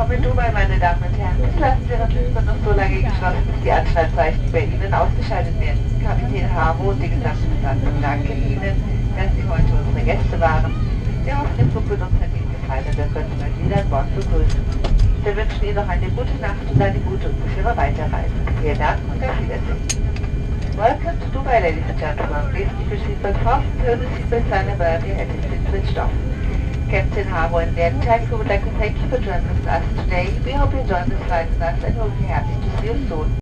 Willkommen in Dubai, meine Damen und Herren. Bitte lassen Sie Ihre Türen noch so lange geschlossen, bis die Anschnallzeichen bei Ihnen ausgeschaltet werden. Kapitän Harbo und die gesamte Besatzung danken Ihnen, dass Sie heute unsere Gäste waren. Wir hoffen, der Flug mit uns hat Ihnen gefallen und wir können Sie bald wieder an Bord begrüßen. Wir wünschen Ihnen noch eine gute Nacht und eine gute und sichere Weiterreise. Vielen Dank und auf Wiedersehen. Welcome to Dubai, ladies and gentlemen. Please keep your seatbelt fastened to the seatbelt sign above your head has been switched off. Captain Harbour and the entire crew would like to thank you for joining us today. We hope you enjoyed this flight with us and we'll be happy to see you soon.